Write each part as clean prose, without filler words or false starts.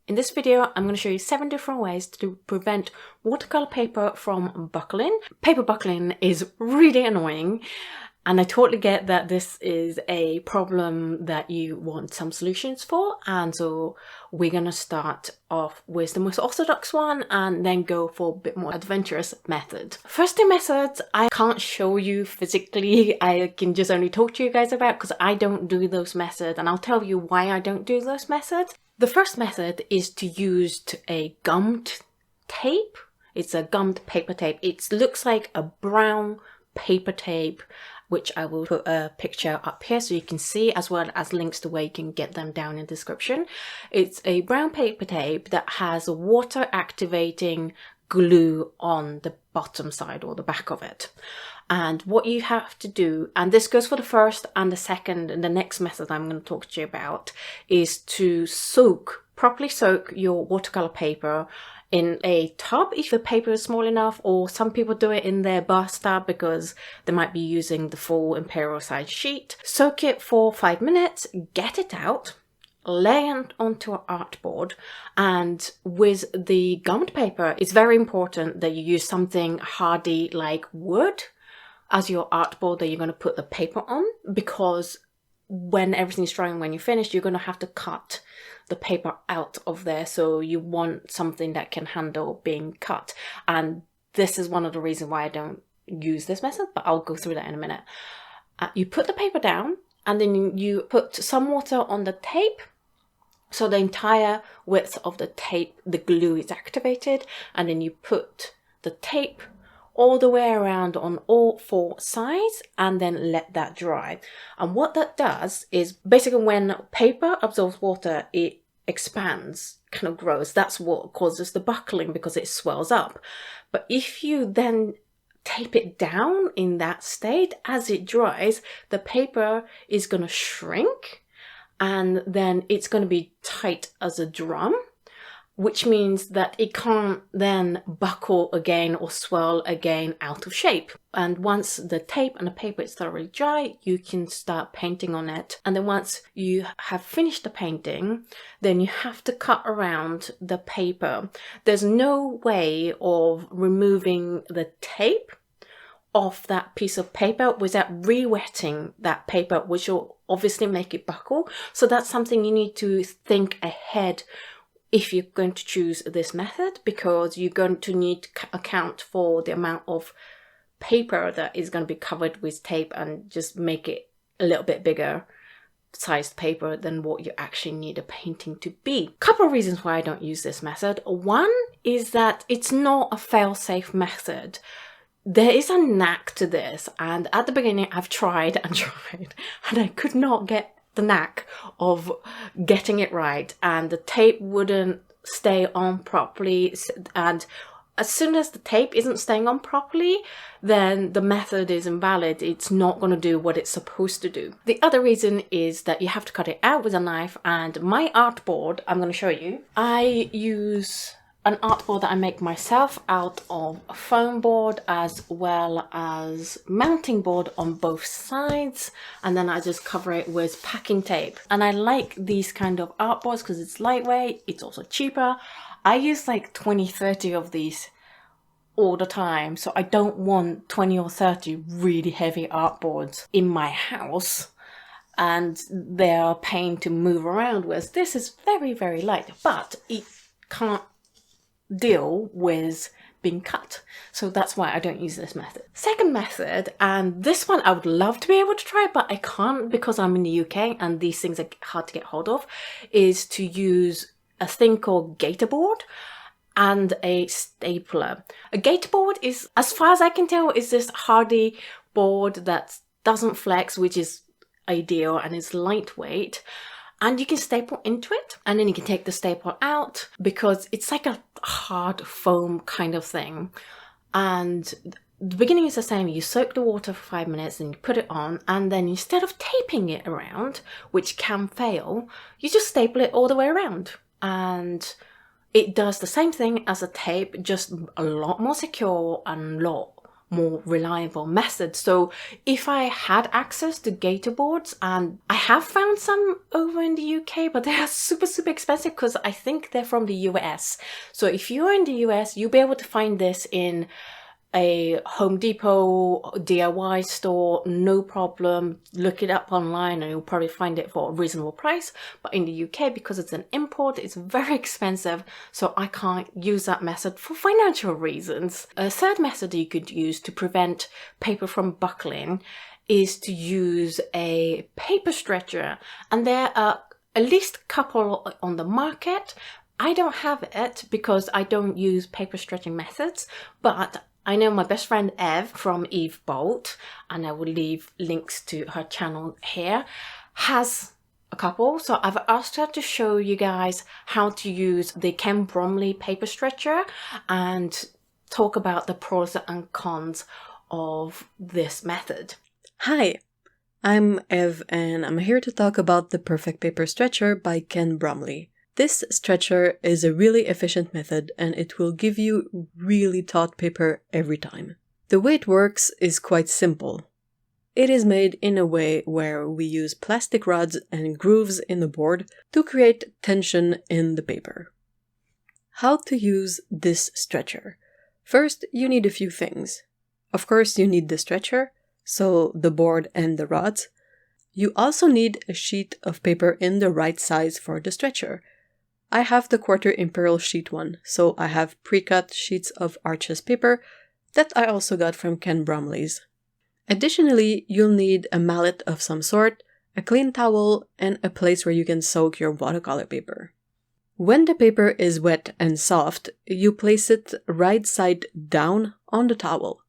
In this video, I'm going to show you 7 different ways to prevent watercolor paper from buckling. Paper buckling is really annoying, and I totally get that this is a problem that you want some solutions for, and so we're going to start off with the most orthodox one and then go for a bit more adventurous method. First 2 methods I can't show you physically, I can just only talk to you guys about because I don't do those methods, and I'll tell you why I don't do those methods. The first method is to use a gummed tape. It's a gummed paper tape. It looks like a brown paper tape, which I will put a picture up here so you can see, as well as links to where you can get them down in the description. It's a brown paper tape that has a water activating glue on the bottom side or the back of it. And what you have to do, and this goes for the first and the second and the next method I'm going to talk to you about, is to properly soak your watercolor paper in a tub if the paper is small enough, or some people do it in their bathtub because they might be using the full imperial size sheet. Soak it for 5 minutes, get it out, lay it onto an artboard, and with the gummed paper, it's very important that you use something hardy like wood as your artboard that you're going to put the paper on, because when everything's dry and when you're finished, you're going to have to cut the paper out of there. So you want something that can handle being cut. And this is one of the reasons why I don't use this method, but I'll go through that in a minute. You put the paper down and then you put some water on the tape. So the entire width of the tape, the glue is activated, and then you put the tape all the way around on all 4 sides and then let that dry. And what that does is basically when paper absorbs water, it expands, kind of grows. That's what causes the buckling, because it swells up. But if you then tape it down in that state, as it dries, the paper is going to shrink, and then it's going to be tight as a drum, which means that it can't then buckle again or swirl again out of shape. And once the tape and the paper is thoroughly dry, you can start painting on it. And then once you have finished the painting, then you have to cut around the paper. There's no way of removing the tape off that piece of paper without re-wetting that paper, which will obviously make it buckle. So that's something you need to think ahead if you're going to choose this method, because you're going to need to account for the amount of paper that is going to be covered with tape and just make it a little bit bigger sized paper than what you actually need a painting to be. Couple of reasons why I don't use this method. One is that it's not a fail-safe method. There is a knack to this, and at the beginning I've tried and I could not get the knack of getting it right, and the tape wouldn't stay on properly, and as soon as the tape isn't staying on properly, then the method is invalid. It's not going to do what it's supposed to do. The other reason is that you have to cut it out with a knife, and my artboard, I'm going to show you, I use an artboard that I make myself out of a foam board as well as mounting board on both sides, and then I just cover it with packing tape. And I like these kind of artboards because it's lightweight, it's also cheaper. I use like 20-30 of these all the time, so I don't want 20 or 30 really heavy artboards in my house and they're a pain to move around with. This is very, very light, but it can't deal with being cut, so that's why I don't use this method. Second method, and this one I would love to be able to try, but I can't because I'm in the UK and these things are hard to get hold of, is to use a thing called Gator Board and a stapler. A Gator Board is, as far as I can tell, is this hardy board that doesn't flex, which is ideal, and is lightweight. And you can staple into it, and then you can take the staple out because it's like a hard foam kind of thing. And the beginning is the same. You soak the water for 5 minutes and you put it on, and then instead of taping it around, which can fail, you just staple it all the way around. And it does the same thing as a tape, just a lot more secure and a lot more reliable method. So if I had access to Gator boards, and I have found some over in the UK, but they are super, super expensive because I think they're from the US. So if you're in the US, you'll be able to find this in a Home Depot DIY store, no problem. Look it up online and you'll probably find it for a reasonable price. But in the UK, because it's an import, it's very expensive, so I can't use that method for financial reasons. A third method you could use to prevent paper from buckling is to use a paper stretcher, and there are at least a couple on the market. I don't have it because I don't use paper stretching methods, but I know my best friend Ev from Eve Bolt, and I will leave links to her channel here, has a couple. So I've asked her to show you guys how to use the Ken Bromley paper stretcher and talk about the pros and cons of this method. Hi, I'm Ev and I'm here to talk about the Perfect Paper Stretcher by Ken Bromley. This stretcher is a really efficient method and it will give you really taut paper every time. The way it works is quite simple. It is made in a way where we use plastic rods and grooves in the board to create tension in the paper. How to use this stretcher? First, you need a few things. Of course, you need the stretcher, so the board and the rods. You also need a sheet of paper in the right size for the stretcher. I have the 1/4 Imperial sheet one, so I have pre-cut sheets of Arches paper that I also got from Ken Bromley's. Additionally, you'll need a mallet of some sort, a clean towel, and a place where you can soak your watercolor paper. When the paper is wet and soft, you place it right side down on the towel.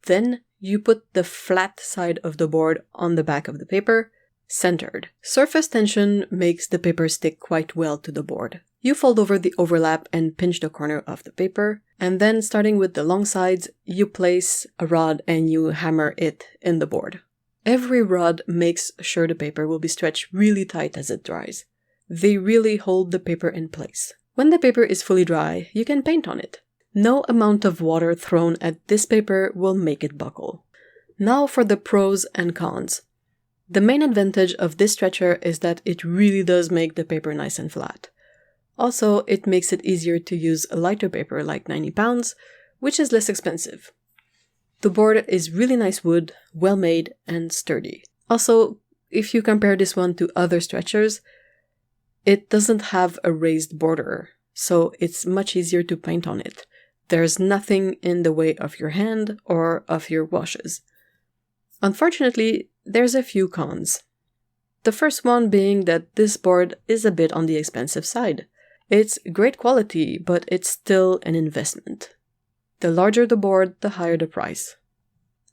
Then you put the flat side of the board on the back of the paper, centered. Surface tension makes the paper stick quite well to the board. You fold over the overlap and pinch the corner of the paper, and then starting with the long sides, you place a rod and you hammer it in the board. Every rod makes sure the paper will be stretched really tight as it dries. They really hold the paper in place. When the paper is fully dry, you can paint on it. No amount of water thrown at this paper will make it buckle. Now for the pros and cons. The main advantage of this stretcher is that it really does make the paper nice and flat. Also, it makes it easier to use a lighter paper like 90 pounds, which is less expensive. The board is really nice wood, well made, and sturdy. Also, if you compare this one to other stretchers, it doesn't have a raised border, so it's much easier to paint on it. There's nothing in the way of your hand or of your washes. Unfortunately, there's a few cons. The first one being that this board is a bit on the expensive side. It's great quality, but it's still an investment. The larger the board, the higher the price.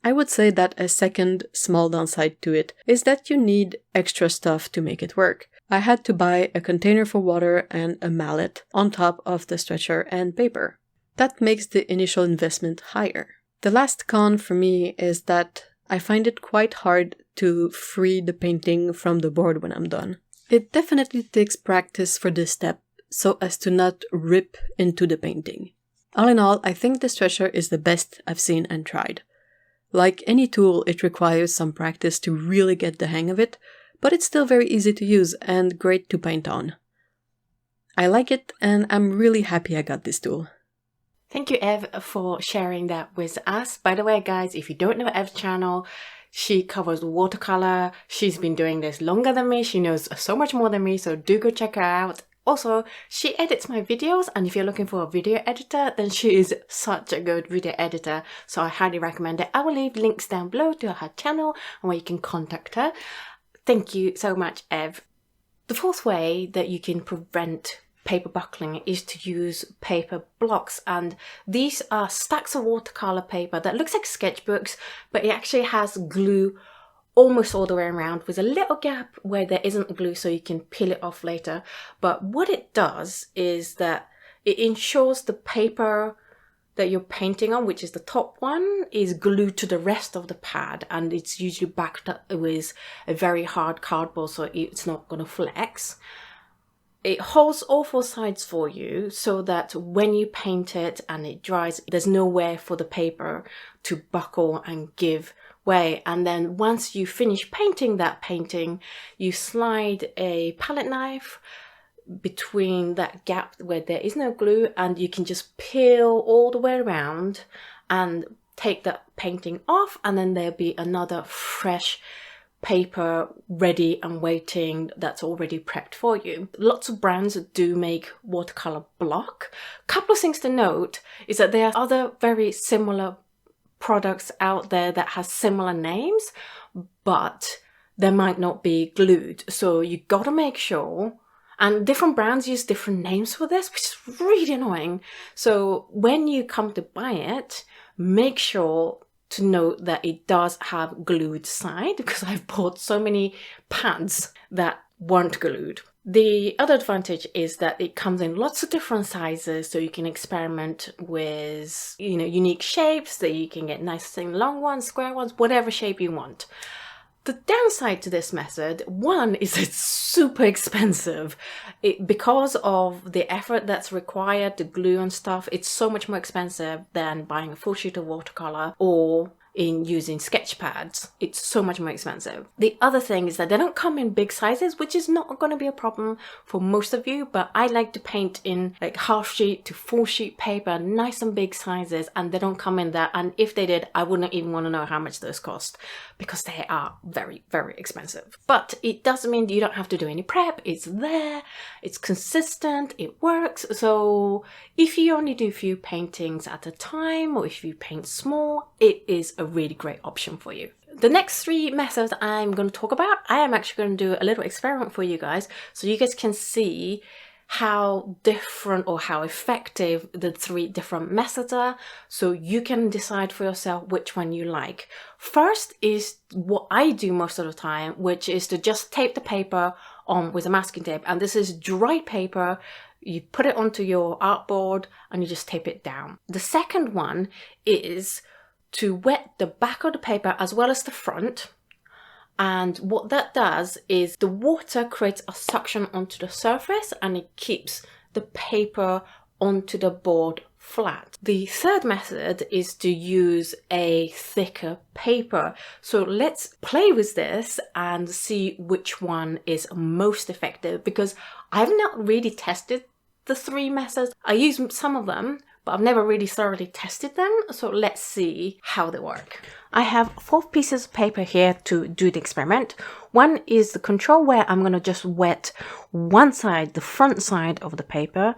I would say that a second small downside to it is that you need extra stuff to make it work. I had to buy a container for water and a mallet on top of the stretcher and paper. That makes the initial investment higher. The last con for me is that I find it quite hard to free the painting from the board when I'm done. It definitely takes practice for this step so as to not rip into the painting. All in all, I think the stretcher is the best I've seen and tried. Like any tool, it requires some practice to really get the hang of it, but it's still very easy to use and great to paint on. I like it and I'm really happy I got this tool. Thank you, Ev, for sharing that with us. By the way, guys, if you don't know Ev's channel, she covers watercolor. She's been doing this longer than me. She knows so much more than me, so do go check her out. Also, she edits my videos, and if you're looking for a video editor, then she is such a good video editor, so I highly recommend it. I will leave links down below to her channel and where you can contact her. Thank you so much, Ev. The fourth way that you can prevent paper buckling is to use paper blocks, and these are stacks of watercolor paper that looks like sketchbooks, but it actually has glue almost all the way around with a little gap where there isn't glue so you can peel it off later. But what it does is that it ensures the paper that you're painting on, which is the top one, is glued to the rest of the pad, and it's usually backed up with a very hard cardboard so it's not going to flex. It holds all four sides for you so that when you paint it and it dries, there's nowhere for the paper to buckle and give way. And then once you finish painting that painting, you slide a palette knife between that gap where there is no glue, and you can just peel all the way around and take that painting off, and then there'll be another fresh paper ready and waiting that's already prepped for you. Lots of brands do make watercolor block. Couple of things to note is that there are other very similar products out there that has similar names, but they might not be glued. So you gotta make sure, and different brands use different names for this, which is really annoying. So when you come to buy it, make sure to note that it does have glued side, because I've bought so many pads that weren't glued. The other advantage is that it comes in lots of different sizes, so you can experiment with, unique shapes, that you can get nice and long ones, square ones, whatever shape you want. The downside to this method, one, is it's super expensive. Because of the effort that's required, the glue and stuff, it's so much more expensive than buying a full sheet of watercolor or in using sketch pads. It's so much more expensive. The other thing is that they don't come in big sizes, which is not going to be a problem for most of you, but I like to paint in like half sheet to full sheet paper, nice and big sizes, and they don't come in that. And if they did, I wouldn't even want to know how much those cost, because they are very, very expensive. But it doesn't mean you don't have to do any prep. It's there, it's consistent, it works. So if you only do a few paintings at a time, or if you paint small, it is a really great option for you. The next three methods I'm going to talk about, I am actually going to do a little experiment for you guys, so you guys can see how different or how effective the three different methods are, so you can decide for yourself which one you like. First is what I do most of the time, which is to just tape the paper on with a masking tape. And this is dry paper. You put it onto your artboard and you just tape it down. The second one is to wet the back of the paper as well as the front. And what that does is the water creates a suction onto the surface and it keeps the paper onto the board flat. The third method is to use a thicker paper. So let's play with this and see which one is most effective, because I've not really tested the three methods. I use some of them, but I've never really thoroughly tested them, so let's see how they work. I have 4 pieces of paper here to do the experiment. One is the control, where I'm going to just wet one side, the front side of the paper.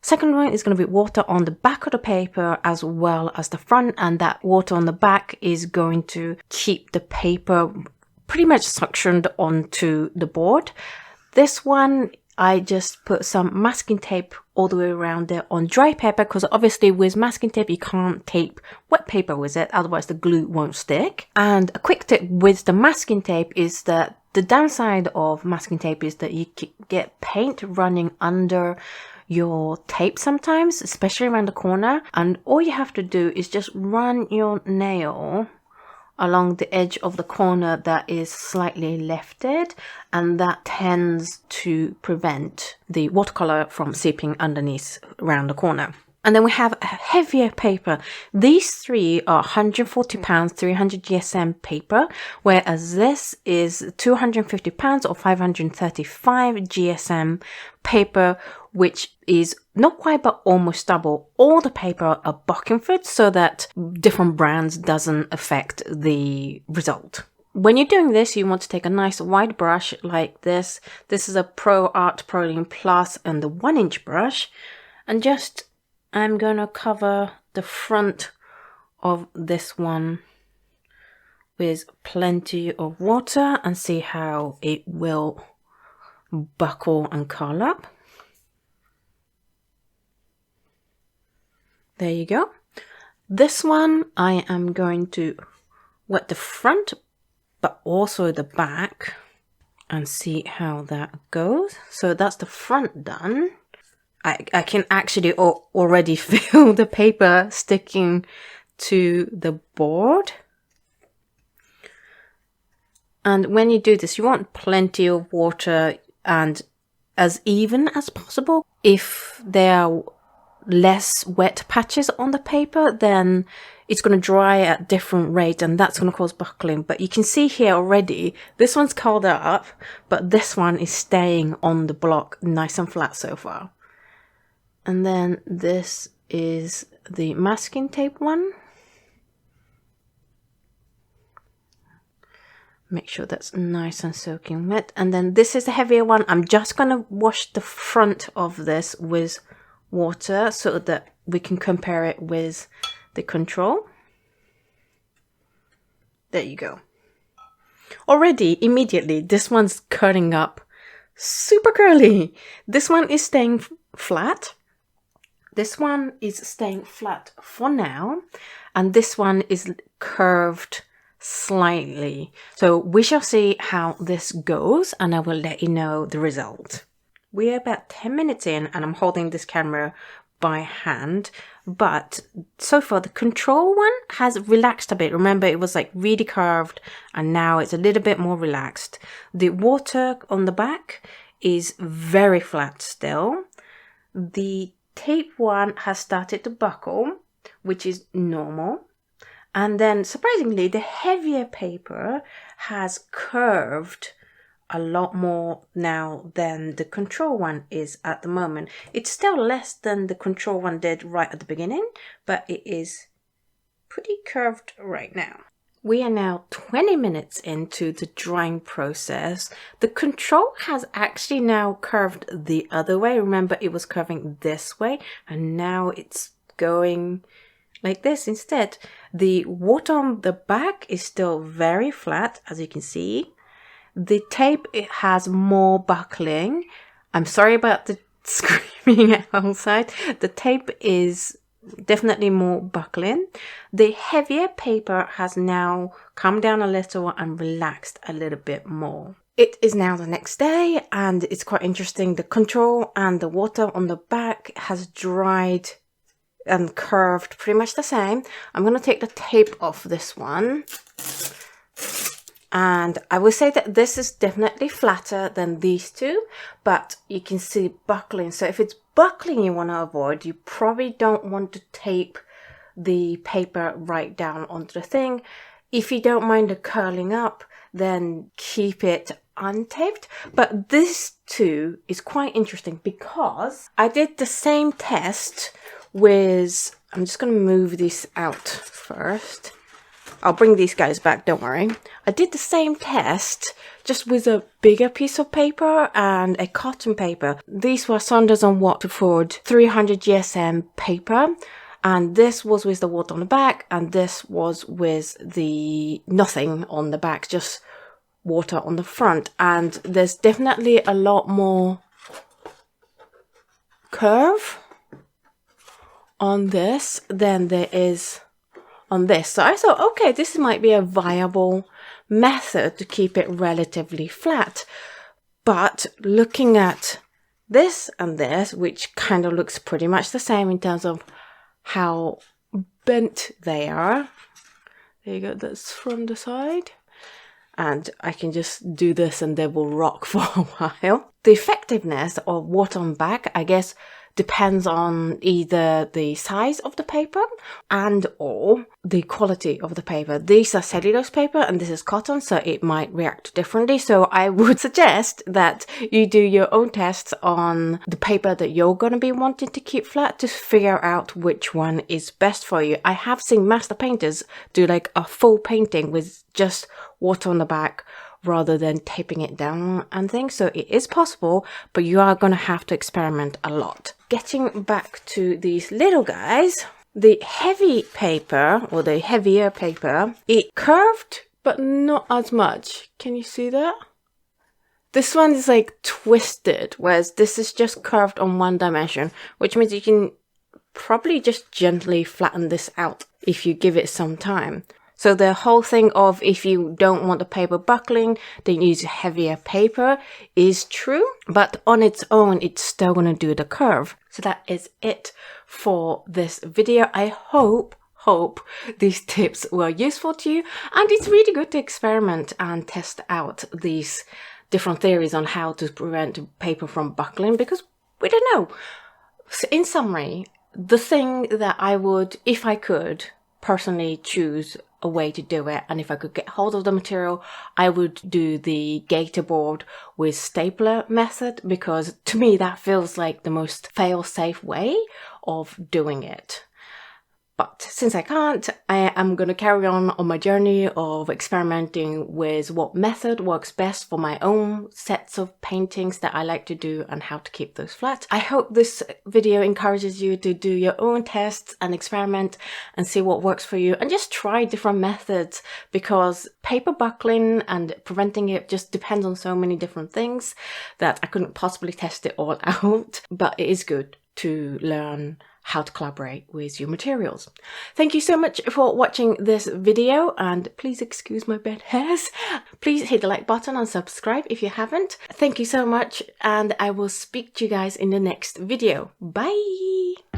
Second one is going to be water on the back of the paper as well as the front, and that water on the back is going to keep the paper pretty much suctioned onto the board. This one, I just put some masking tape all the way around it on dry paper, because obviously with masking tape you can't tape wet paper with it, otherwise the glue won't stick. And a quick tip with the masking tape is that the downside of masking tape is that you get paint running under your tape sometimes, especially around the corner, and all you have to do is just run your nail along the edge of the corner that is slightly lifted, and that tends to prevent the watercolor from seeping underneath around the corner. And then we have a heavier paper. These three are 140 pounds, 300 GSM paper, whereas this is 250 pounds or 535 GSM paper, which is not quite but almost double. All the paper are Buckingford, so that different brands doesn't affect the result. When you're doing this, you want to take a nice wide brush like this. This is a Pro Art Proline Plus and the 1-inch brush, and just I'm going to cover the front of this one with plenty of water and see how it will buckle and curl up. There you go. This one I am going to wet the front but also the back and see how that goes. So that's the front done. I can actually already feel the paper sticking to the board. And when you do this, you want plenty of water, and as even as possible. If there are less wet patches on the paper, then it's going to dry at different rates, and that's going to cause buckling. But you can see here already, this one's curled up, but this one is staying on the block nice and flat so far. And then this is the masking tape one. Make sure that's nice and soaking wet. And then this is the heavier one. I'm just going to wash the front of this with water so that we can compare it with the control. There you go. Already, immediately, this one's curling up. Super curly. This one is staying flat. This one is staying flat for now. And this one is curved slightly. So we shall see how this goes, and I will let you know the result. We're about 10 minutes in, and I'm holding this camera by hand, but so far the control one has relaxed a bit. Remember, it was like really curved, and now it's a little bit more relaxed. The water on the back is very flat still. The tape one has started to buckle, which is normal. And then surprisingly, the heavier paper has curved a lot more now than the control one is at the moment. It's still less than the control one did right at the beginning, but it is pretty curved right now. We are now 20 minutes into the drying process. The control has actually now curved the other way. Remember, it was curving this way, and now it's going like this instead. The water on the back is still very flat, as you can see. The tape, it has more buckling. I'm sorry about the screaming outside. The tape is definitely more buckling. The heavier paper has now come down a little and relaxed a little bit more. It is now the next day, and it's quite interesting. The control and the water on the back has dried and curved pretty much the same. I'm going to take the tape off this one. And I will say that this is definitely flatter than these two, but you can see buckling. So if it's buckling you want to avoid, you probably don't want to tape the paper right down onto the thing. If you don't mind the curling up, then keep it untaped. But this too is quite interesting because I did the same test with, I'm just going to move this out first. I'll bring these guys back, don't worry. I did the same test, just with a bigger piece of paper and a cotton paper. These were Saunders and Waterford 300 GSM paper, and this was with the water on the back, and this was with the nothing on the back, just water on the front. And there's definitely a lot more curve on this than there is on this. So I thought, okay, this might be a viable method to keep it relatively flat. But looking at this and this, which kind of looks pretty much the same in terms of how bent they are. There you go, that's from the side. And I can just do this and they will rock for a while. The effectiveness of water on back, I guess, depends on either the size of the paper and or the quality of the paper. These are cellulose paper and this is cotton, so it might react differently. So I would suggest that you do your own tests on the paper that you're going to be wanting to keep flat to figure out which one is best for you. I have seen master painters do like a full painting with just water on the back rather than taping it down and things. So it is possible, but you are going to have to experiment a lot. Getting back to these little guys, the heavy paper, or the heavier paper, it curved, but not as much. Can you see that? This one is like twisted, whereas this is just curved on one dimension, which means you can probably just gently flatten this out if you give it some time. So the whole thing of if you don't want the paper buckling, then use heavier paper is true, but on its own, it's still going to do the curve. So that is it for this video. I hope these tips were useful to you, and it's really good to experiment and test out these different theories on how to prevent paper from buckling because we don't know. So in summary, the thing that I would, if I could, personally choose a way to do it, and if I could get hold of the material, I would do the Gator Board with stapler method, because to me that feels like the most fail-safe way of doing it. But since I can't, I am going to carry on my journey of experimenting with what method works best for my own sets of paintings that I like to do and how to keep those flat. I hope this video encourages you to do your own tests and experiment and see what works for you, and just try different methods, because paper buckling and preventing it just depends on so many different things that I couldn't possibly test it all out. But it is good to learn how to collaborate with your materials. Thank you so much for watching this video, and please excuse my bad hairs. Please hit the like button and subscribe if you haven't. Thank you so much, and I will speak to you guys in the next video. Bye!